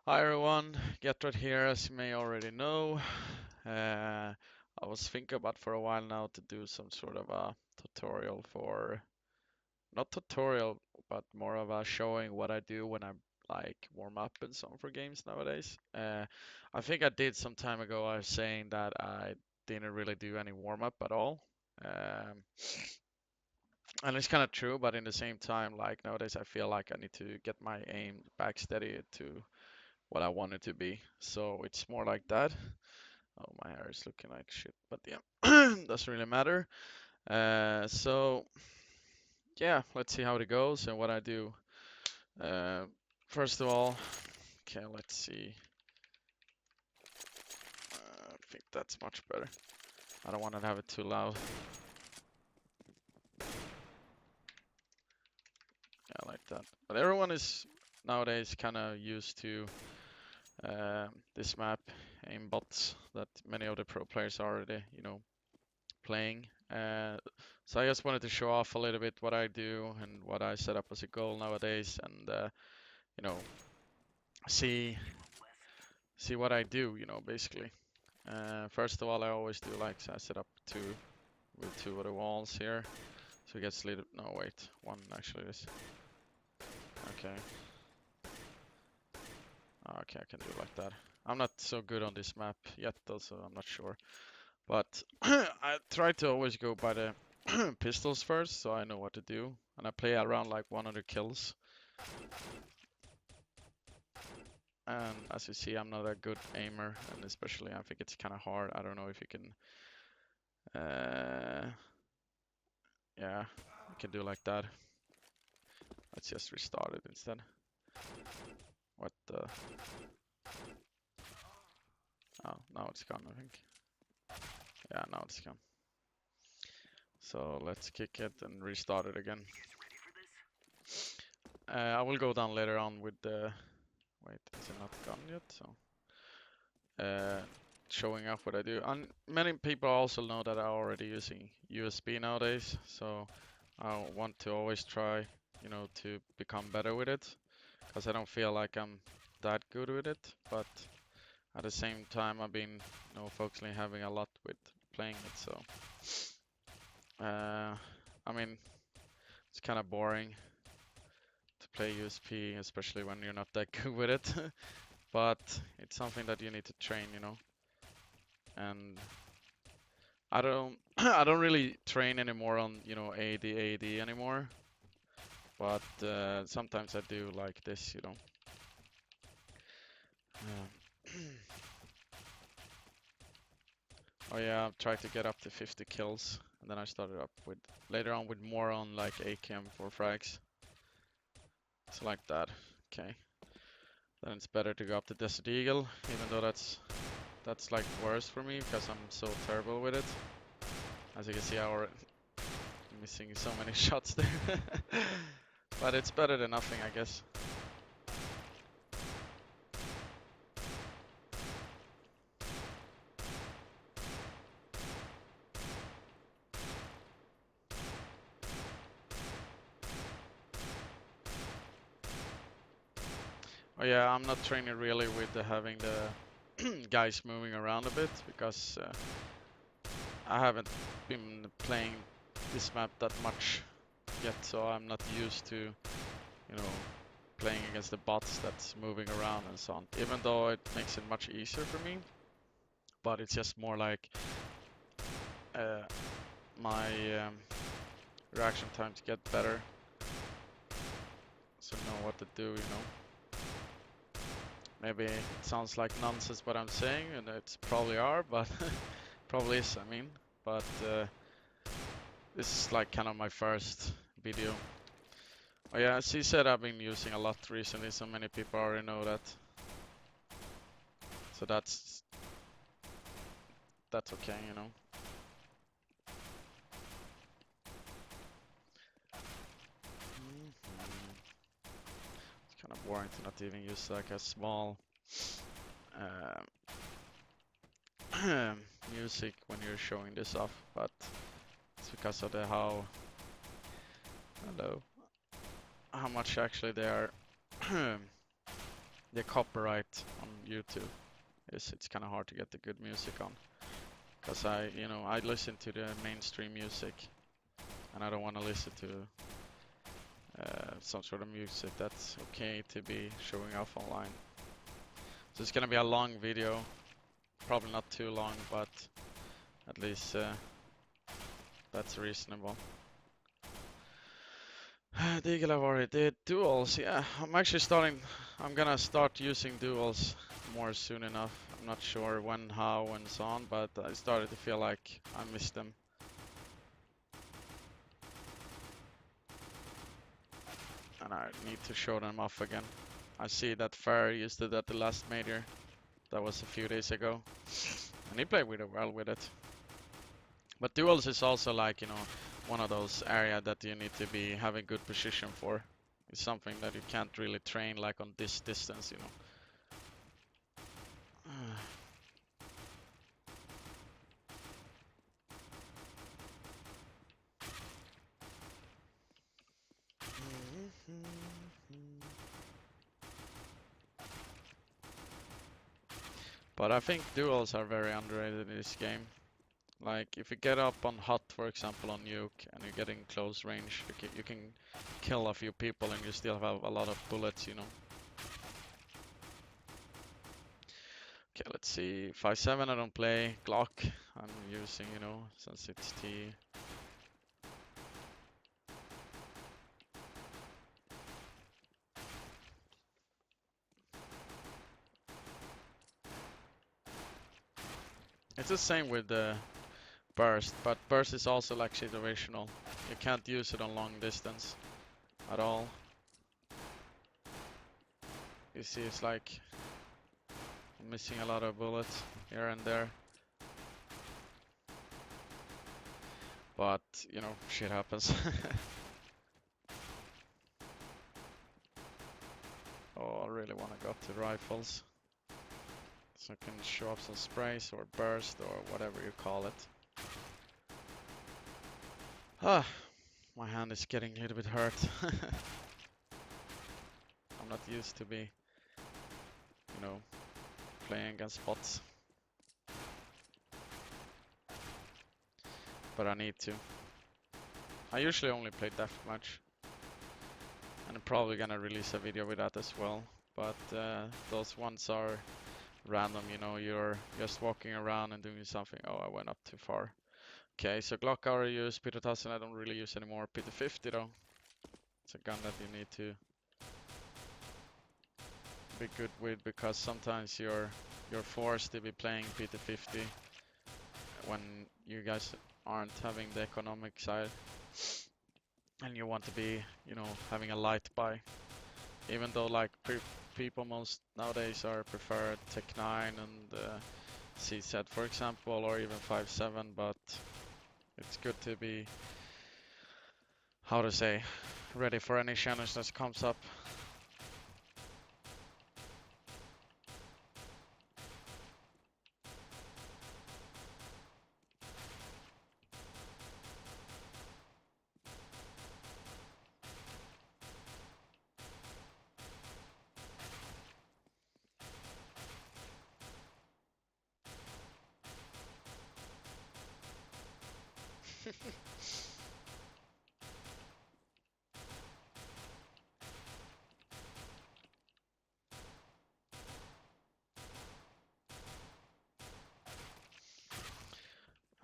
Hi everyone, Getrod here, as you may already know. I was thinking about for a while now to do some sort of a tutorial for, not tutorial, but more of a showing what I do when I like warm up and so on for games nowadays. I think I did some time ago. I was saying that I didn't really do any warm up at all. Um, and it's kind of true, but in the same time, like nowadays, I feel like I need to get my aim back steady to what I want it to be. So it's more like that. Oh, my hair is looking like shit, but yeah, doesn't really matter. So yeah, let's see how it goes and what I do. Uh, First of all, okay, let's see. I think that's much better. I don't want to have it too loud. Yeah, like that. But everyone is nowadays kind of used to this map, aimbots, that many of the pro players are already, playing. So I just wanted to show off a little bit what I do and what I set up as a goal nowadays, and you know, see see what I do, basically. First of all, I always do like I set up two of the walls here, so it gets a little. No, wait, one actually is. Okay. Okay, I can do like that. I'm not so good on this map yet, though, so I'm not sure. But I try to always go by the pistols first, so I know what to do. And I play around like 100 kills. And as you see, I'm not a good aimer, and especially I think it's kind of hard. I don't know if you can, yeah, you can do like that. Let's just restart it instead. What the? Oh, now it's gone, I think. Yeah, now it's gone. So let's kick it and restart it again. I will go down later on with the. Wait, is it not gone yet? So. Showing off what I do. And many people also know that I'm already using USB nowadays, so I want to always try, to become better with it, because I don't feel like I'm that good with it, but at the same time I've been, focusing having a lot with playing it, so I mean, it's kind of boring to play USP, especially when you're not that good with it, but it's something that you need to train, and I don't I don't really train anymore on, AD anymore, but sometimes I do like this. Um, oh yeah, I've tried to get up to 50 kills, and then I started up with later on with more on like AKM for frags. So like that. Okay. Then it's better to go up to Desert Eagle, even though that's like worse for me because I'm so terrible with it. As you can see, I'm missing so many shots there. But it's better than nothing, I guess. Oh yeah, I'm not training really with having the guys moving around a bit because I haven't been playing this map that much yet, so I'm not used to, playing against the bots that's moving around and so on. Even though it makes it much easier for me, but it's just more like uh, my reaction times get better, so know what to do. Maybe it sounds like nonsense what I'm saying, and it's probably are, but probably is, I mean. But this is like kind of my first video. Oh yeah, as he said, I've been using a lot recently, so many people already know that. So that's okay. It's kind of boring to not even use like a small music when you're showing this off, but it's because of hello, how much actually they are the copyright on YouTube it's kind of hard to get the good music on, because I listen to the mainstream music, and I don't want to listen to some sort of music that's okay to be showing off online. So it's gonna be a long video, probably not too long, but at least that's reasonable. Deagle I've already did. Duals, yeah. I'm gonna start using duals more soon enough. I'm not sure when, how, and so on, but I started to feel like I missed them. And I need to show them off again. I see that Fair used it at the last major. That was a few days ago. And he played really well with it. But duels is also like, one of those areas that you need to be having good position for. It's something that you can't really train like on this distance. But I think duels are very underrated in this game. Like, if you get up on hot, for example, on nuke, and you're getting close range, you can kill a few people and you still have a lot of bullets. Okay, let's see. 5.7 I don't play. Glock I'm using, since it's T. It's the same with the burst, but burst is also like situational. You can't use it on long distance at all. You see, it's like I'm missing a lot of bullets here and there. But, shit happens. Oh, I really want to go up to rifles. So I can show up some sprays or burst or whatever you call it. Ah, my hand is getting a little bit hurt. I'm not used to be, playing against bots. But I need to. I usually only play deathmatch. And I'm probably gonna release a video with that as well. But those ones are random, you're just walking around and doing something. Oh, I went up too far. Okay, so Glock I already use, Berettas I don't really use anymore. PT50 though. It's a gun that you need to be good with, because sometimes you're forced to be playing PT50 when you guys aren't having the economic side. And you want to be, having a light buy. Even though like people most nowadays are prefer Tech 9 and CZ for example, or even 5.7, but it's good to be, how to say, ready for any challenge that comes up.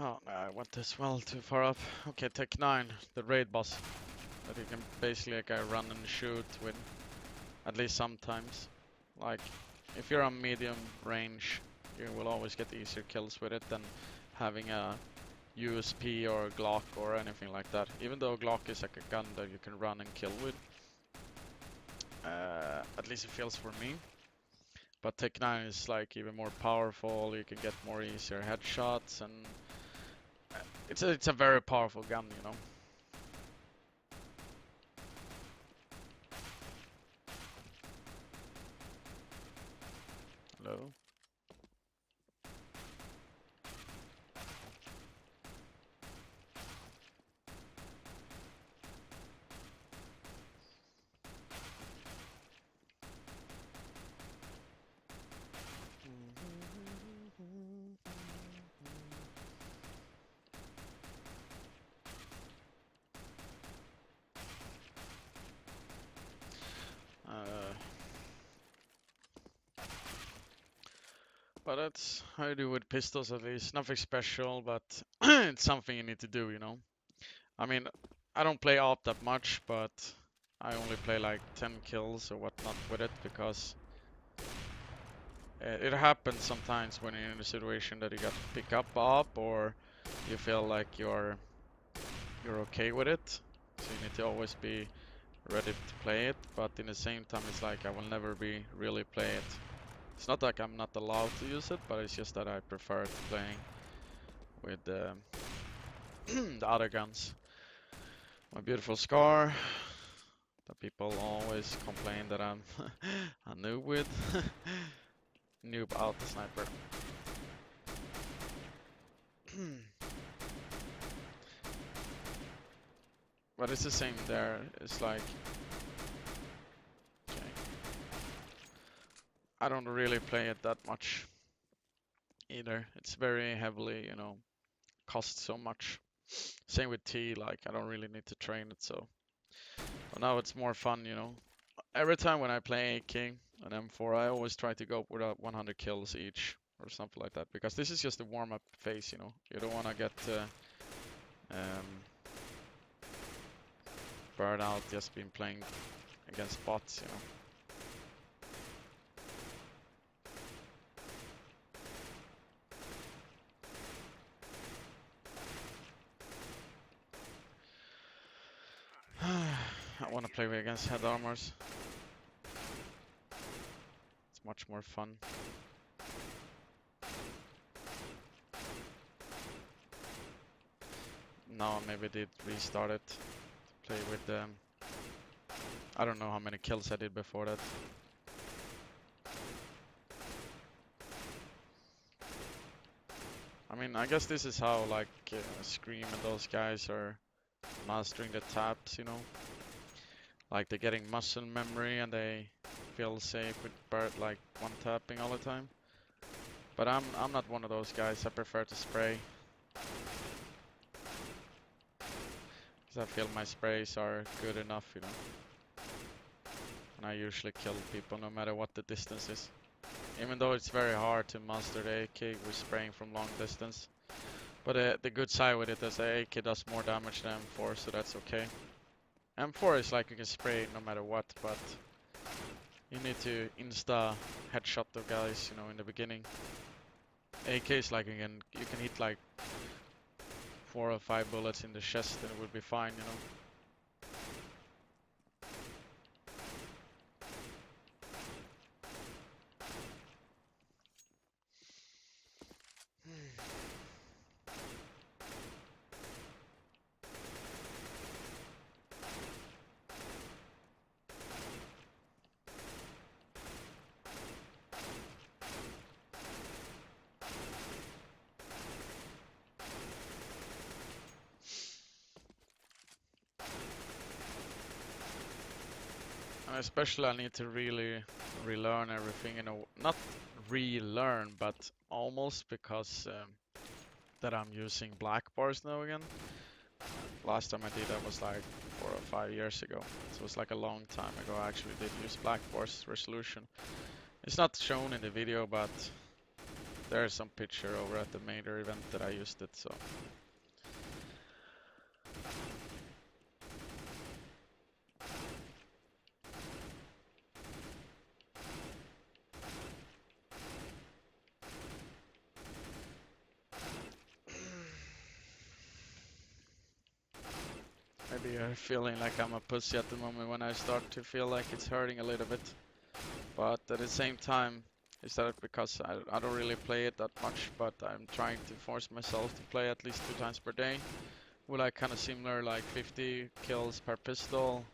Oh, no, I went as well too far up. Okay, Tech 9, the raid boss that you can basically like run and shoot with, at least sometimes. Like, if you're on medium range, you will always get easier kills with it than having a USP or Glock or anything like that. Even though Glock is like a gun that you can run and kill with. At least it feels for me. But Tech 9 is like even more powerful, you can get more easier headshots, and it's a very powerful gun, Hello? but that's how you do with pistols at least. Nothing special, but it's something you need to do, you know. I mean, I don't play AWP that much, but I only play like 10 kills or whatnot with it because it happens sometimes when you're in a situation that you got to pick up AWP or you feel like you're okay with it. So you need to always be ready to play it, but in the same time it's like I will never be really play it. It's not like I'm not allowed to use it, but it's just that I prefer to playing with the other guns. My beautiful Scar that people always complain that I'm a noob with. Noob out the sniper. But it's the same there. It's like, okay, I don't really play it that much either. It's very heavily, you know, costs so much. Same with T, like I don't really need to train it, so. But now it's more fun, you know. Every time when I play AK and M4, I always try to go with 100 kills each or something like that, because this is just a warm-up phase, you know. You don't want to get um, burned out just been playing against bots, you know. I want to play against head armors. It's much more fun. Now maybe did restart it to play with them. I don't know how many kills I did before that. I mean, I guess this is how like Scream and those guys are mastering the taps, you know. Like they're getting muscle memory and they feel safe with like one tapping all the time. But I'm not one of those guys. I prefer to spray. Because I feel my sprays are good enough, you know. And I usually kill people no matter what the distance is. Even though it's very hard to master the AK with spraying from long distance. But the good side with it is the AK does more damage than M4, so that's okay. M4 is like you can spray no matter what, but you need to insta headshot the guys, you know, in the beginning. AK is like you can hit like 4 or 5 bullets in the chest and it will be fine, you know. And especially I need to really relearn everything, you know, not relearn, but almost, because that I'm using black bars now again. Last time I did that was like 4 or 5 years ago. So it was like a long time ago I actually did use black bars resolution. It's not shown in the video, but there's some picture over at the major event that I used it, so. Maybe you're feeling like I'm a pussy at the moment when I start to feel like it's hurting a little bit. But at the same time, is that because I don't really play it that much, but I'm trying to force myself to play at least 2 times per day. With like kind of similar, like 50 kills per pistol,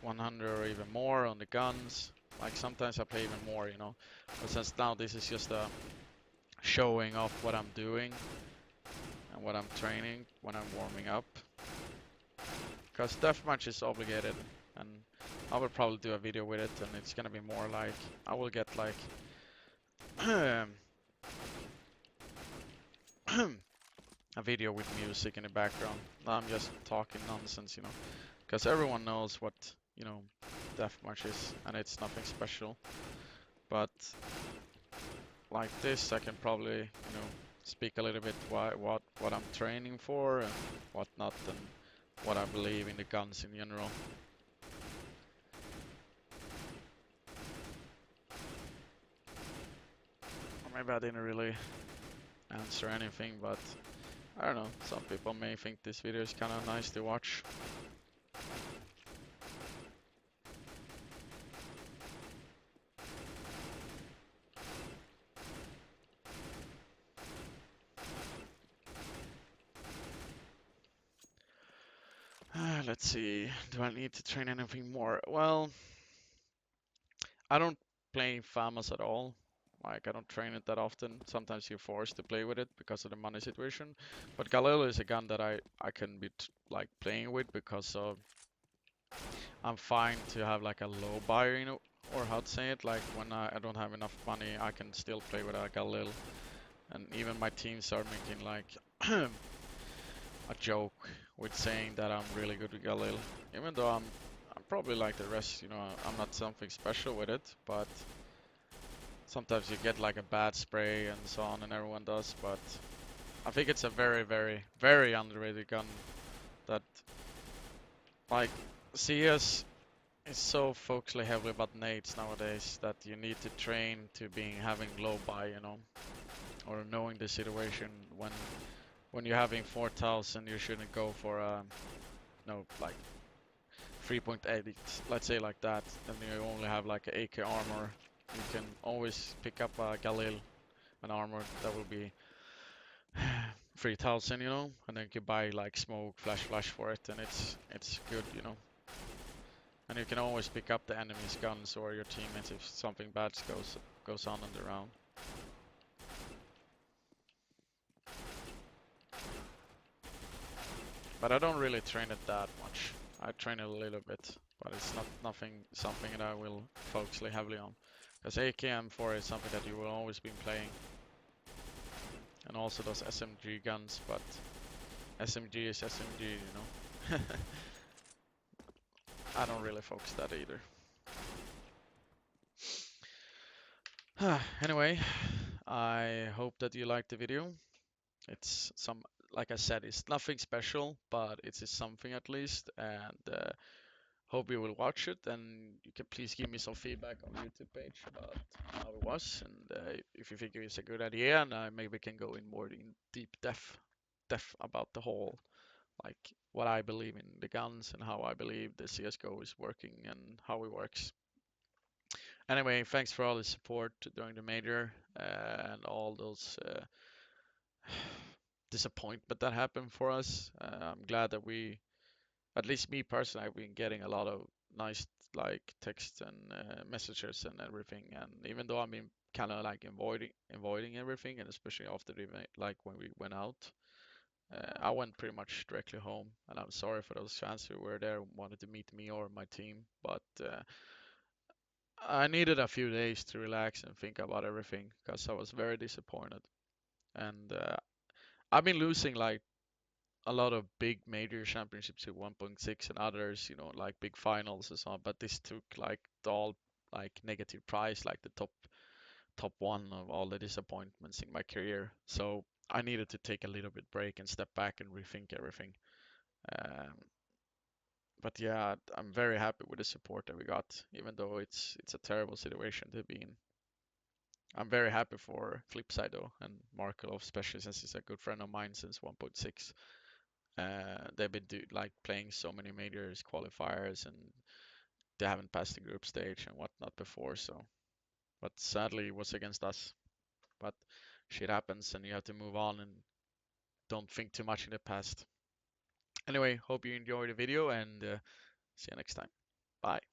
100 or even more on the guns. Like sometimes I play even more, you know. But since now this is just a showing off what I'm doing and what I'm training when I'm warming up. Because deathmatch is obligated, and I will probably do a video with it, and it's gonna be more like I will get like a video with music in the background. Now I'm just talking nonsense, you know, because everyone knows what, you know, deathmatch is, and it's nothing special. But like this, I can probably, speak a little bit what I'm training for and whatnot, and what I believe in the guns in general. Or maybe I didn't really answer anything, but I don't know. Some people may think this video is kind of nice to watch. Let's see. Do I need to train anything more? Well, I don't play FAMAS at all. Like, I don't train it that often. Sometimes you're forced to play with it because of the money situation. But Galil is a gun that I can be like playing with because I'm fine to have like a low buy, or how to say it. Like when I don't have enough money, I can still play with a Galil. And even my teams are making like a joke with saying that I'm really good with Galil. Even though I'm probably like the rest, I'm not something special with it, but sometimes you get like a bad spray and so on, and everyone does, but I think it's a very, very, very underrated gun that, like, CS is so focused heavily about nades nowadays that you need to train to having low buy, or knowing the situation when you're having 4,000, you shouldn't go for no, like 3.8, let's say like that, and you only have like a AK armor. You can always pick up a Galil, an armor that will be 3,000, and then you can buy like smoke, flash for it, and it's good. And you can always pick up the enemy's guns or your teammates if something bad goes on in the round. But I don't really train it that much. I train it a little bit, but it's not something that I will focus heavily on. Because AKM4 is something that you will always be playing. And also those SMG guns, but SMG is SMG. I don't really focus that either. Anyway, I hope that you liked the video. It's like I said, it's nothing special, but it's something at least, and hope you will watch it, and you can please give me some feedback on the YouTube page about how it was, and if you think it's a good idea, and I maybe can go in more in deep depth about the whole, like what I believe in the guns and how I believe the CS:GO is working and how it works. Anyway, thanks for all the support during the major and all those disappointment that happened for us. I'm glad that at least me personally, I've been getting a lot of nice like texts and messages and everything. And even though I've been kind of like avoiding everything, and especially after the event, like when we went out, I went pretty much directly home. And I'm sorry for those fans who were there wanted to meet me or my team, but I needed a few days to relax and think about everything because I was very disappointed. And I've been losing like a lot of big major championships with 1.6 and others, like big finals and so on. But this took like all like negative price, like the top one of all the disappointments in my career. So I needed to take a little bit break and step back and rethink everything. Um, but yeah, I'm very happy with the support that we got, even though it's a terrible situation to be in. I'm very happy for Flipside though, and Markov, especially since he's a good friend of mine since 1.6. They've been like playing so many majors qualifiers, and they haven't passed the group stage and whatnot before. So, but sadly, it was against us. But shit happens, and you have to move on and don't think too much in the past. Anyway, hope you enjoyed the video, and see you next time. Bye.